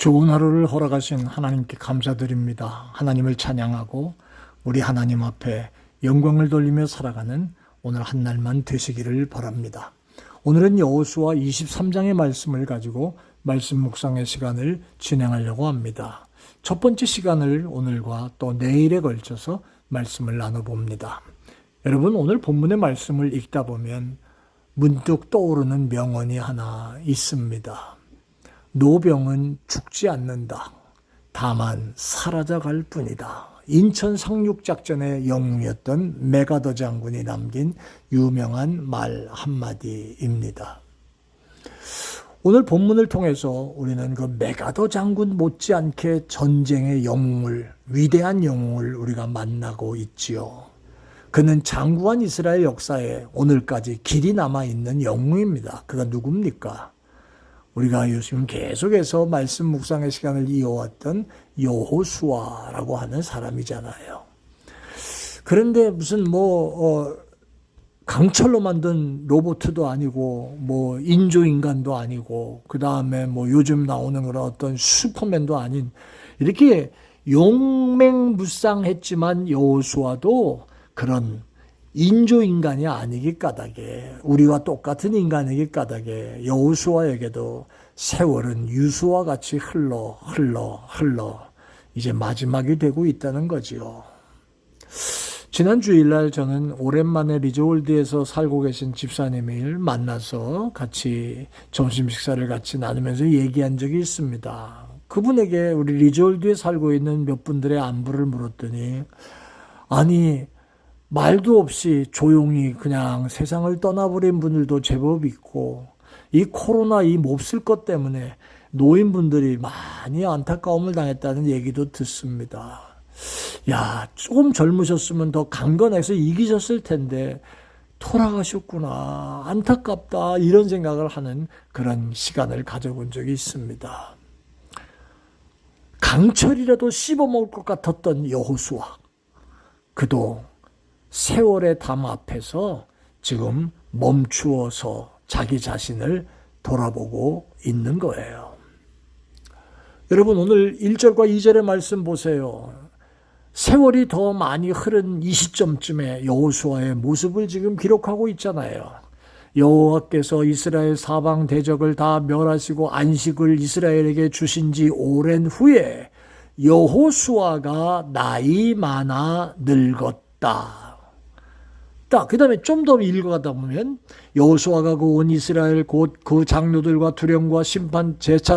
좋은 하루를 허락하신 하나님께 감사드립니다. 하나님을 찬양하고 우리 하나님 앞에 영광을 돌리며 살아가는 오늘 한 날만 되시기를 바랍니다. 오늘은 여호수아 23장의 말씀을 가지고 말씀 묵상의 시간을 진행하려고 합니다. 첫 번째 시간을 오늘과 또 내일에 걸쳐서 말씀을 나눠봅니다. 여러분, 오늘 본문의 말씀을 읽다 보면 문득 떠오르는 명언이 하나 있습니다. 노병은 죽지 않는다. 다만 사라져갈 뿐이다. 인천 상륙작전의 영웅이었던 메가더 장군이 남긴 유명한 말 한마디입니다. 오늘 본문을 통해서 우리는 그 메가더 장군 못지않게 전쟁의 영웅을, 위대한 영웅을 우리가 만나고 있지요. 그는 장구한 이스라엘 역사에 오늘까지 길이 남아있는 영웅입니다. 그가 누굽니까? 우리가 요즘 계속해서 말씀 묵상의 시간을 이어왔던 여호수아라고 하는 사람이잖아요. 그런데 무슨 강철로 만든 로봇도 아니고 인조인간도 아니고 그 다음에 요즘 나오는 그런 어떤 슈퍼맨도 아닌 이렇게 용맹무쌍했지만 여호수아도 그런 인조인간이 아니기 까닭에, 우리와 똑같은 인간이기 까닭에 여호수아에게도 세월은 유수와 같이 흘러 이제 마지막이 되고 있다는 거지요. 지난 주일날 저는 오랜만에 리조월드에서 살고 계신 집사님을 만나서 같이 점심 식사를 같이 나누면서 얘기한 적이 있습니다. 그분에게 우리 리조월드에 살고 있는 몇 분들의 안부를 물었더니, 아니 말도 없이 조용히 그냥 세상을 떠나버린 분들도 제법 있고, 이 코로나 이 몹쓸 것 때문에 노인분들이 많이 안타까움을 당했다는 얘기도 듣습니다. 야, 조금 젊으셨으면 더 강건해서 이기셨을 텐데 돌아가셨구나, 안타깝다, 이런 생각을 하는 그런 시간을 가져본 적이 있습니다. 강철이라도 씹어먹을 것 같았던 여호수아, 그도 세월의 담 앞에서 지금 멈추어서 자기 자신을 돌아보고 있는 거예요. 여러분, 오늘 1절과 2절의 말씀 보세요. 세월이 더 많이 흐른 이 시점쯤에 여호수아의 모습을 지금 기록하고 있잖아요. 여호와께서 이스라엘 사방 대적을 다 멸하시고 안식을 이스라엘에게 주신 지 오랜 후에 여호수아가 나이 많아 늙었다. 그 다음에 좀 더 읽어가다 보면 여호수아가 그 온 이스라엘 곧 그 장로들과 두령과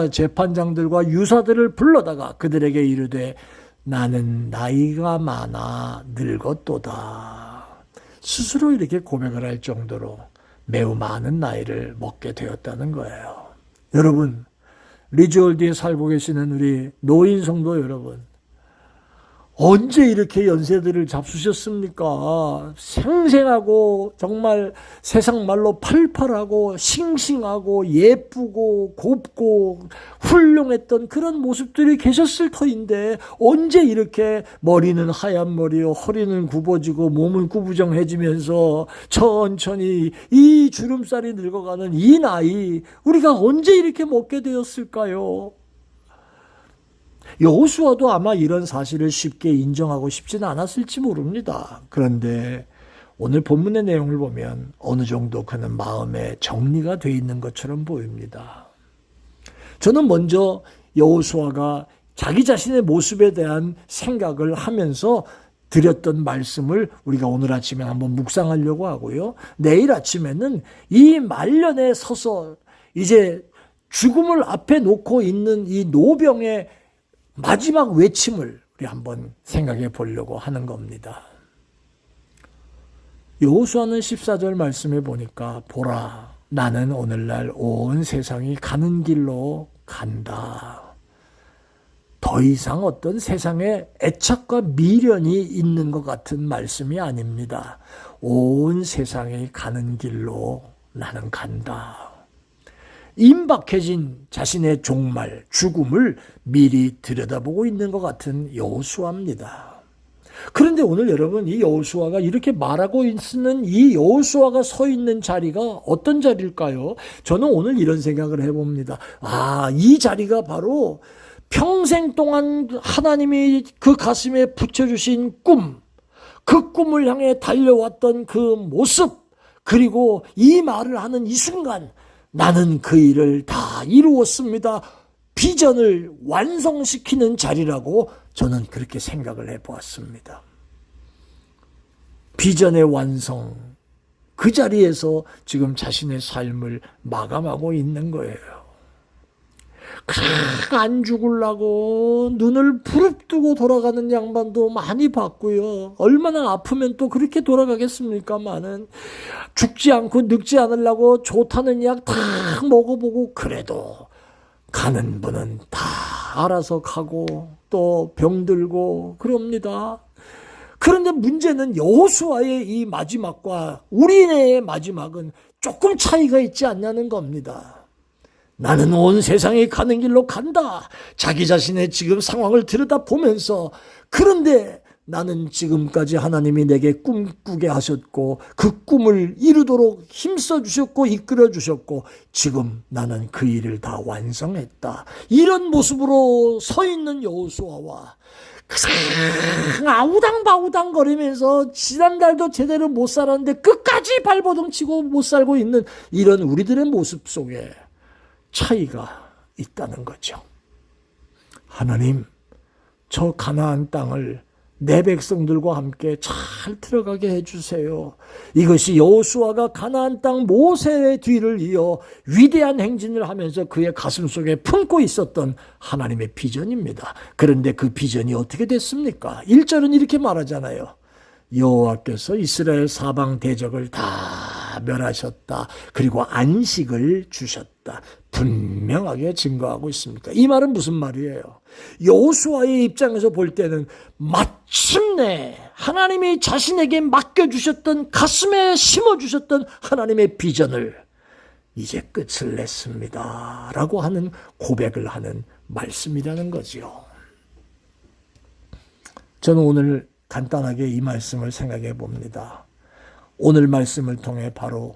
재판장들과 유사들을 불러다가 그들에게 이르되 나는 나이가 많아 늙었도다. 스스로 이렇게 고백을 할 정도로 매우 많은 나이를 먹게 되었다는 거예요. 여러분, 리조월드에 살고 계시는 우리 노인 성도 여러분, 언제 이렇게 연세들을 잡수셨습니까? 생생하고 정말 세상 말로 팔팔하고 싱싱하고 예쁘고 곱고 훌륭했던 그런 모습들이 계셨을 터인데, 언제 이렇게 머리는 하얀 머리요, 허리는 굽어지고 몸은 구부정해지면서 천천히 이 주름살이 늙어가는 이 나이, 우리가 언제 이렇게 먹게 되었을까요? 여호수아도 아마 이런 사실을 쉽게 인정하고 싶지는 않았을지 모릅니다. 그런데 오늘 본문의 내용을 보면 어느 정도 그는 마음에 정리가 돼 있는 것처럼 보입니다. 저는 먼저 여호수아가 자기 자신의 모습에 대한 생각을 하면서 드렸던 말씀을 우리가 오늘 아침에 한번 묵상하려고 하고요. 내일 아침에는 이 말년에 서서 이제 죽음을 앞에 놓고 있는 이 노병의 마지막 외침을 우리 한번 생각해 보려고 하는 겁니다. 여호수아는 14절 말씀에 보니까 보라, 나는 오늘날 온 세상이 가는 길로 간다. 더 이상 어떤 세상에 애착과 미련이 있는 것 같은 말씀이 아닙니다. 온 세상이 가는 길로 나는 간다. 임박해진 자신의 종말, 죽음을 미리 들여다보고 있는 것 같은 여호수아입니다. 그런데 오늘 여러분, 이 여호수아가 이렇게 말하고 있는 이 여호수아가 서 있는 자리가 어떤 자리일까요? 저는 오늘 이런 생각을 해봅니다. 이 자리가 바로 평생 동안 하나님이 그 가슴에 붙여주신 꿈, 그 꿈을 향해 달려왔던 그 모습, 그리고 이 말을 하는 이 순간 나는 그 일을 다 이루었습니다. 비전을 완성시키는 자리라고 저는 그렇게 생각을 해보았습니다. 비전의 완성, 그 자리에서 지금 자신의 삶을 마감하고 있는 거예요. 안 죽으려고 눈을 부릅뜨고 돌아가는 양반도 많이 봤고요. 얼마나 아프면 또 그렇게 돌아가겠습니까마는 죽지 않고 늙지 않으려고 좋다는 약 다 먹어보고 그래도 가는 분은 다 알아서 가고 또 병들고 그럽니다. 그런데 문제는 여호수아의 이 마지막과 우리의 마지막은 조금 차이가 있지 않냐는 겁니다. 나는 온 세상에 가는 길로 간다. 자기 자신의 지금 상황을 들여다보면서, 그런데 나는 지금까지 하나님이 내게 꿈꾸게 하셨고 그 꿈을 이루도록 힘써 주셨고 이끌어 주셨고 지금 나는 그 일을 다 완성했다. 이런 모습으로 서 있는 여호수아와 아우당바우당 거리면서 지난달도 제대로 못 살았는데 끝까지 발버둥 치고 못 살고 있는 이런 우리들의 모습 속에 차이가 있다는 거죠. 하나님, 저 가나안 땅을 내 백성들과 함께 잘 들어가게 해주세요. 이것이 여호수아가 가나안 땅 모세의 뒤를 이어 위대한 행진을 하면서 그의 가슴 속에 품고 있었던 하나님의 비전입니다. 그런데 그 비전이 어떻게 됐습니까? 1절은 이렇게 말하잖아요. 여호와께서 이스라엘 사방 대적을 다 멸하셨다. 그리고 안식을 주셨다. 분명하게 증거하고 있습니다. 이 말은 무슨 말이에요? 여호수아의 입장에서 볼 때는 마침내 하나님이 자신에게 맡겨주셨던, 가슴에 심어주셨던 하나님의 비전을 이제 끝을 냈습니다 라고 하는 고백을 하는 말씀이라는 거죠. 저는 오늘 간단하게 이 말씀을 생각해 봅니다. 오늘 말씀을 통해 바로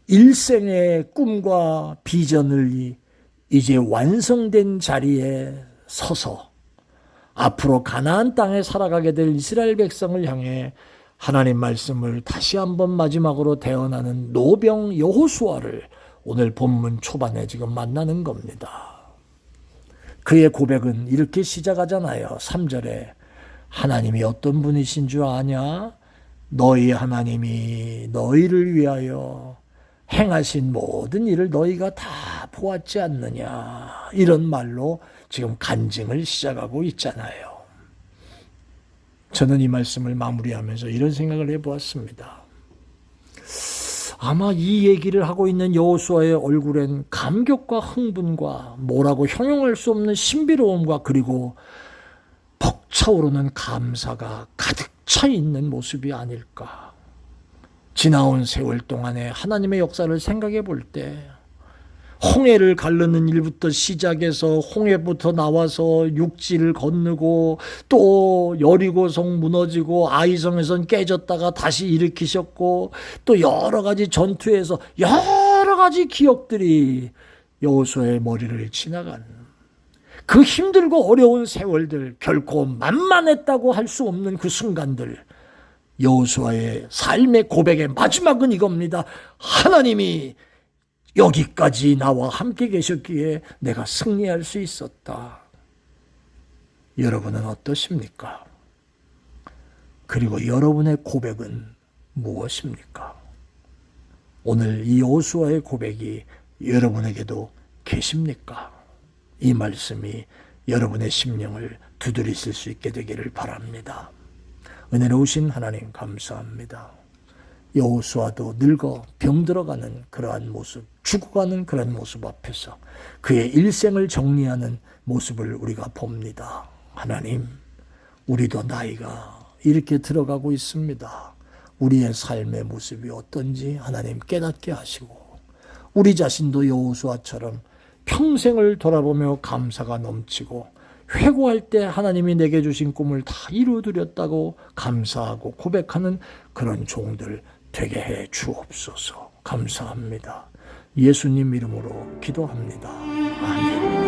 일생의 꿈과 비전을 이제 완성된 자리에 서서 앞으로 가나안 땅에 살아가게 될 이스라엘 백성을 향해 하나님 말씀을 다시 한번 마지막으로 대언하는 노병 여호수아를 오늘 본문 초반에 지금 만나는 겁니다. 그의 고백은 이렇게 시작하잖아요. 3절에 하나님이 어떤 분이신 줄 아냐? 너희 하나님이 너희를 위하여 행하신 모든 일을 너희가 다 보았지 않느냐. 이런 말로 지금 간증을 시작하고 있잖아요. 저는 이 말씀을 마무리하면서 이런 생각을 해보았습니다. 아마 이 얘기를 하고 있는 여호수아의 얼굴엔 감격과 흥분과 뭐라고 형용할 수 없는 신비로움과 그리고 벅차오르는 감사가 가득 차 있는 모습이 아닐까. 지나온 세월 동안의 하나님의 역사를 생각해 볼 때 홍해를 가르는 일부터 시작해서 홍해부터 나와서 육지를 건너고 또 여리고성 무너지고 아이성에선 깨졌다가 다시 일으키셨고 또 여러 가지 전투에서 여러 가지 기억들이 여호수아의 머리를 지나간 그 힘들고 어려운 세월들, 결코 만만했다고 할 수 없는 그 순간들, 여호수아의 삶의 고백의 마지막은 이겁니다. 하나님이 여기까지 나와 함께 계셨기에 내가 승리할 수 있었다. 여러분은 어떠십니까? 그리고 여러분의 고백은 무엇입니까? 오늘 이 여호수아의 고백이 여러분에게도 계십니까? 이 말씀이 여러분의 심령을 두드리실 수 있게 되기를 바랍니다. 은혜로우신 하나님 감사합니다. 여호수아도 늙어 병들어가는 그러한 모습, 죽어가는 그런 모습 앞에서 그의 일생을 정리하는 모습을 우리가 봅니다. 하나님, 우리도 나이가 이렇게 들어가고 있습니다. 우리의 삶의 모습이 어떤지 하나님 깨닫게 하시고 우리 자신도 여호수아처럼 평생을 돌아보며 감사가 넘치고 회고할 때 하나님이 내게 주신 꿈을 다 이루어드렸다고 감사하고 고백하는 그런 종들 되게 해 주옵소서. 감사합니다. 예수님 이름으로 기도합니다. 아멘.